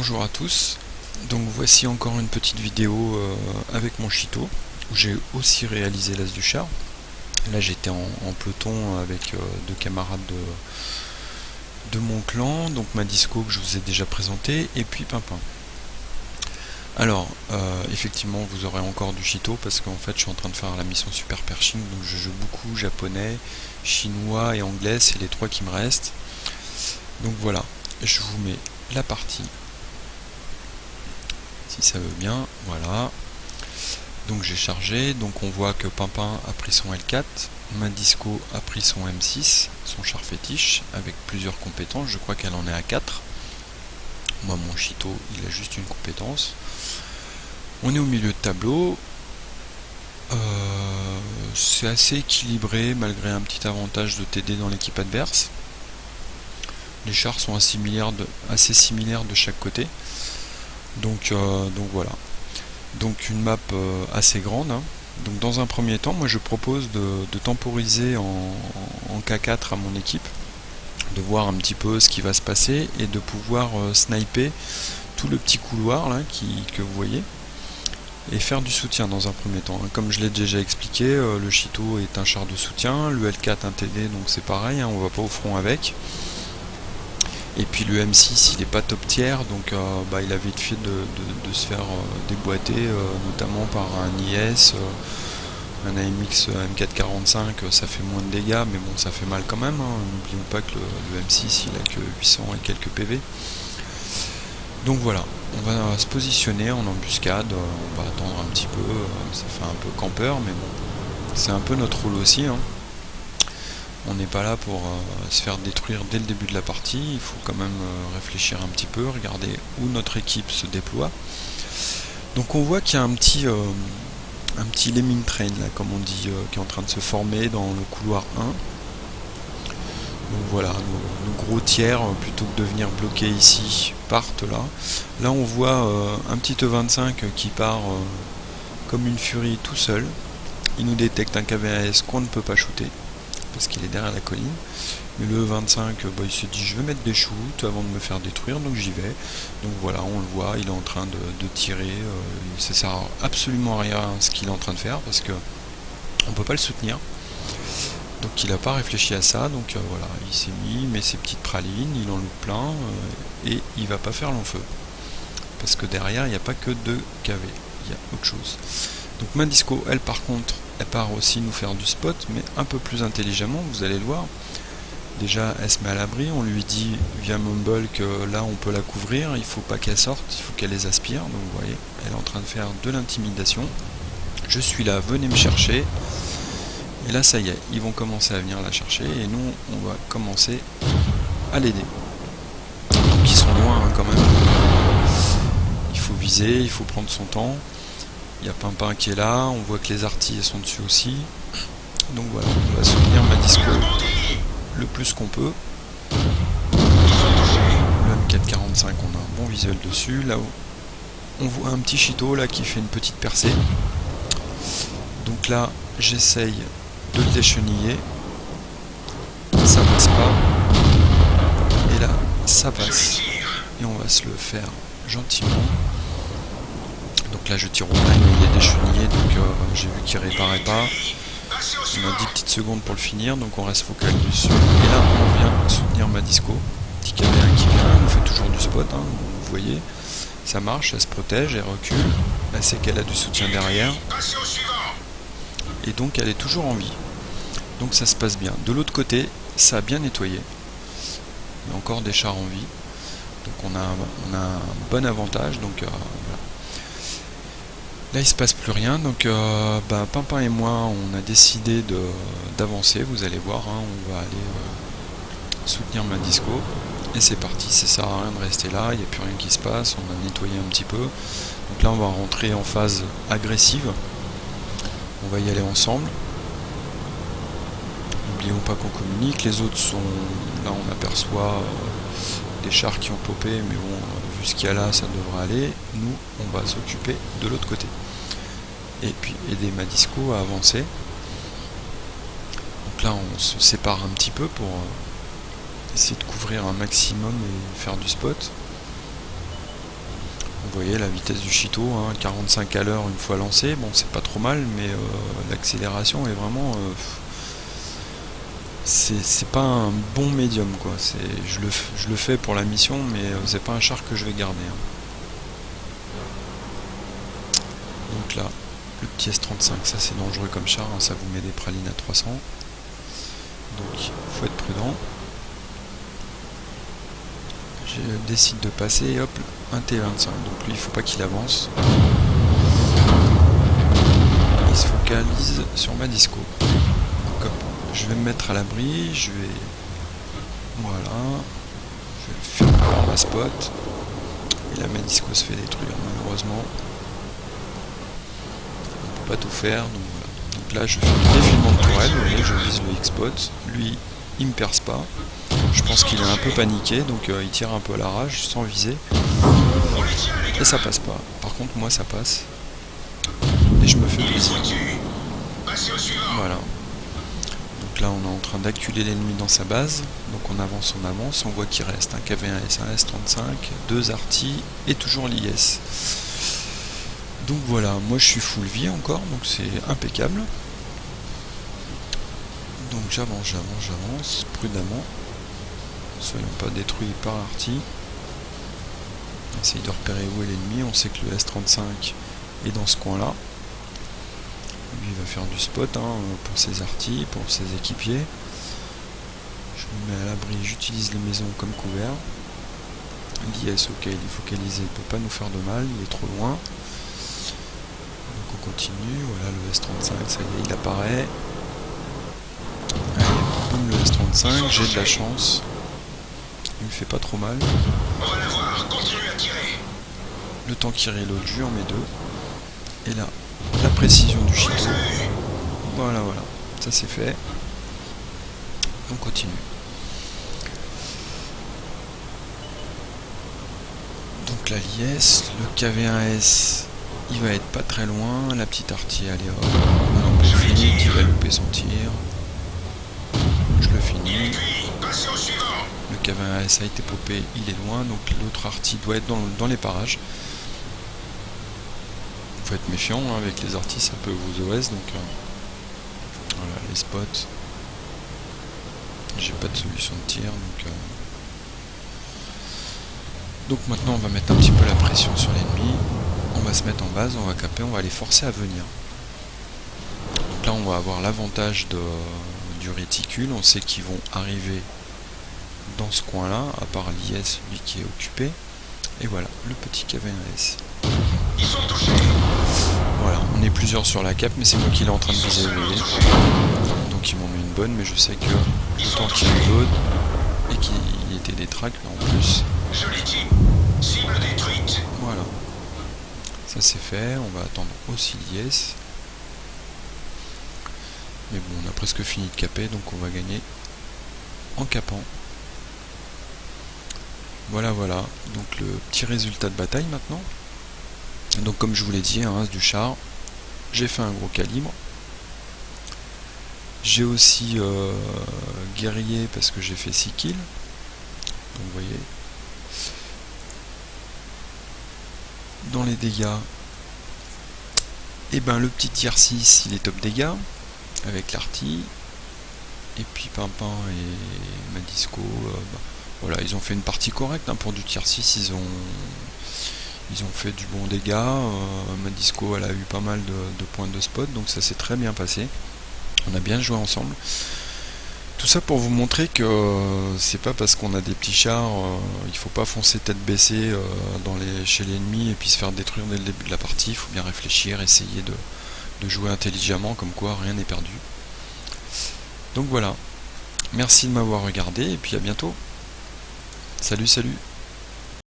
Bonjour à tous, donc voici encore une petite vidéo avec mon Chito où j'ai aussi réalisé l'As du Char. Là j'étais en peloton avec deux camarades de mon clan, donc Madisco que je vous ai déjà présenté et puis Pimpin. Alors effectivement vous aurez encore du Chito parce qu'en fait je suis en train de faire la mission Super Pershing, donc je joue beaucoup japonais, chinois et anglais, c'est les trois qui me restent. Donc voilà, je vous mets la partie si ça veut bien, voilà. Donc j'ai chargé, donc on voit que Pimpin a pris son L4, Madisco a pris son M6, son char fétiche, avec plusieurs compétences, je crois qu'elle en est à 4. Moi mon Chito il a juste une compétence. On est au milieu de tableau, c'est assez équilibré malgré un petit avantage de TD dans l'équipe adverse. Les chars sont assez similaires de chaque côté. Donc voilà. Donc une map assez grande. Hein. Donc dans un premier temps, moi je propose de temporiser en K4 à mon équipe, de voir un petit peu ce qui va se passer et de pouvoir sniper tout le petit couloir là que vous voyez et faire du soutien dans un premier temps. Comme je l'ai déjà expliqué, le Chito est un char de soutien, le L4 un TD, donc c'est pareil, hein, on va pas au front avec. Et puis le M6 il est pas top tier, donc il a vite fait de se faire déboîter, notamment par un IS, un AMX M445, ça fait moins de dégâts, mais bon ça fait mal quand même, hein. N'oublions pas que le M6 il a que 800 et quelques PV. Donc voilà, on va se positionner en embuscade, on va attendre un petit peu, ça fait un peu campeur, mais bon, c'est un peu notre rôle aussi, hein. On n'est pas là pour se faire détruire dès le début de la partie, il faut quand même réfléchir un petit peu, regarder où notre équipe se déploie. Donc on voit qu'il y a un petit lemming train, là, comme on dit, qui est en train de se former dans le couloir 1. Donc voilà, nos gros tiers, plutôt que de venir bloquer ici, partent là. Là on voit un petit E25 qui part comme une furie tout seul. Il nous détecte un KVAS qu'on ne peut pas shooter parce qu'il est derrière la colline, mais le 25 il se dit je vais mettre des shoots avant de me faire détruire, donc j'y vais. Donc voilà, on le voit, il est en train de tirer, ça sert absolument à rien ce qu'il est en train de faire parce que on peut pas le soutenir, donc il n'a pas réfléchi à ça, donc voilà, il s'est mis, il met ses petites pralines, il en loupe plein, et il va pas faire long feu parce que derrière il n'y a pas que 2 KV, il y a autre chose. Donc Madisco, elle par contre, elle part aussi nous faire du spot, mais un peu plus intelligemment, vous allez le voir. Déjà, elle se met à l'abri, on lui dit via Mumble que là on peut la couvrir, il faut pas qu'elle sorte, il faut qu'elle les aspire. Donc vous voyez, elle est en train de faire de l'intimidation. Je suis là, venez me chercher. Et là ça y est, ils vont commencer à venir la chercher et nous on va commencer à l'aider. Donc ils sont loin hein, quand même. Il faut viser, il faut prendre son temps. Il y a Pimpin qui est là, on voit que les artilleurs sont dessus aussi. Donc voilà, on va soutenir Madisco le plus qu'on peut. Le M445, on a un bon visuel dessus. Là où on voit un petit Chito là qui fait une petite percée. Donc là, j'essaye de le décheniller. Ça passe pas. Et là, ça passe. Et on va se le faire gentiment. Donc là je tire au blind, il est déchenillé, donc j'ai vu qu'il réparait pas. On a 10 petites secondes pour le finir, donc on reste focalisé dessus. Et là on vient soutenir Madisco. Petit KV1 qui vient, on fait toujours du spot, hein, vous voyez. Ça marche, elle se protège, elle recule. Elle sait qu'elle a du soutien derrière. Et donc elle est toujours en vie. Donc ça se passe bien. De l'autre côté, ça a bien nettoyé. Il y a encore des chars en vie. Donc on a un bon avantage, donc voilà. Là il se passe plus rien, donc Pimpin et moi on a décidé d'avancer, vous allez voir, hein, on va aller soutenir Madisco, et c'est parti, ça sert à rien de rester là, il n'y a plus rien qui se passe, on a nettoyé un petit peu, donc là on va rentrer en phase agressive, on va y aller ensemble, n'oublions pas qu'on communique, les autres sont, là on aperçoit des chars qui ont popé, mais bon, vu ce qu'il y a là, ça devrait aller. Nous, on va s'occuper de l'autre côté. Et puis aider Madisco à avancer. Donc là, on se sépare un petit peu pour essayer de couvrir un maximum et faire du spot. vous voyez la vitesse du Cheeto, hein, 45 à l'heure une fois lancé, bon c'est pas trop mal, mais l'accélération est vraiment... c'est pas un bon médium quoi. Je le fais pour la mission, mais c'est pas un char que je vais garder. Hein. Donc là, le petit S35, ça c'est dangereux comme char, hein, ça vous met des pralines à 300. Donc faut être prudent. Je décide de passer et hop, un T25. Donc lui il faut pas qu'il avance. Il se focalise sur ma disco. Donc hop, je vais me mettre à l'abri, je vais... Voilà. Je vais faire ma spot. Et là ma disco se fait détruire malheureusement. On peut pas tout faire, donc voilà. Donc là je fais le défilement de tourelle, vous voyez, je vise le X-Spot. Lui il me perce pas. Je pense qu'il est un peu paniqué, donc il tire un peu à l'arrache sans viser. Et ça passe pas. Par contre moi ça passe. Et je me fais plaisir. Voilà. Donc là on est en train d'acculer l'ennemi dans sa base. Donc on avance, on voit qu'il reste un KV1S, un S35, 2 artis et toujours l'IS. Donc voilà, moi je suis full vie encore, donc c'est impeccable. Donc j'avance prudemment. Soyons pas détruits par arti. Essaye de repérer où est l'ennemi. On sait que le S35 est dans ce coin là. Lui il va faire du spot hein, pour ses artis, pour ses équipiers. Je me mets à l'abri, j'utilise les maisons comme couvert. L'IS ok, il est focalisé, il ne peut pas nous faire de mal, il est trop loin. Donc on continue, voilà le S35, ça y est, il apparaît. Allez, boum, le S35, j'ai de la chance. Il me fait pas trop mal. Le temps qu'il reload, je lui en mets 2. Et là, la précision du Cheeto. Voilà, ça c'est fait. On continue. Donc la l'IS, le KV1S, il va être pas très loin. La petite artie, allez hop, on finit, il va louper son tir. Je le finis. Le KV1S a été popé, il est loin, donc l'autre artie doit être dans les parages. Faut être méfiant hein, avec les artis, ça peut vous OS, donc voilà les spots. J'ai pas de solution de tir, donc maintenant on va mettre un petit peu la pression sur l'ennemi. On va se mettre en base, on va caper, on va les forcer à venir. Donc là on va avoir l'avantage du réticule, on sait qu'ils vont arriver dans ce coin là, à part l'IS, lui qui est occupé. Et voilà, le petit KV1S. Ils sont touchés. Voilà, on est plusieurs sur la cape, mais c'est moi qui l'ai en train de viser, vous voyez. Donc ils m'ont mis une bonne, mais je sais que le temps qu'il reload et qu'il était des tracks là en plus. Je l'ai dit, cible détruite. Voilà, ça c'est fait, on va attendre aussi l'IS. Mais bon, on a presque fini de caper, donc on va gagner en capant. Voilà, donc le petit résultat de bataille maintenant. Donc comme je vous l'ai dit, un As du char, j'ai fait un gros calibre. J'ai aussi guerrier parce que j'ai fait 6 kills. Donc vous voyez. Dans les dégâts, et ben le petit tier 6 il est top dégâts avec l'arty. Et puis Pimpin et Madisco, voilà, ils ont fait une partie correcte hein, pour du tier 6, ils ont fait du bon dégât. Madisco elle a eu pas mal de points de spot, donc ça s'est très bien passé. On a bien joué ensemble. Tout ça pour vous montrer que c'est pas parce qu'on a des petits chars, il faut pas foncer tête baissée chez l'ennemi et puis se faire détruire dès le début de la partie. Il faut bien réfléchir, essayer de jouer intelligemment, comme quoi rien n'est perdu. Donc voilà, merci de m'avoir regardé et puis à bientôt. Salut.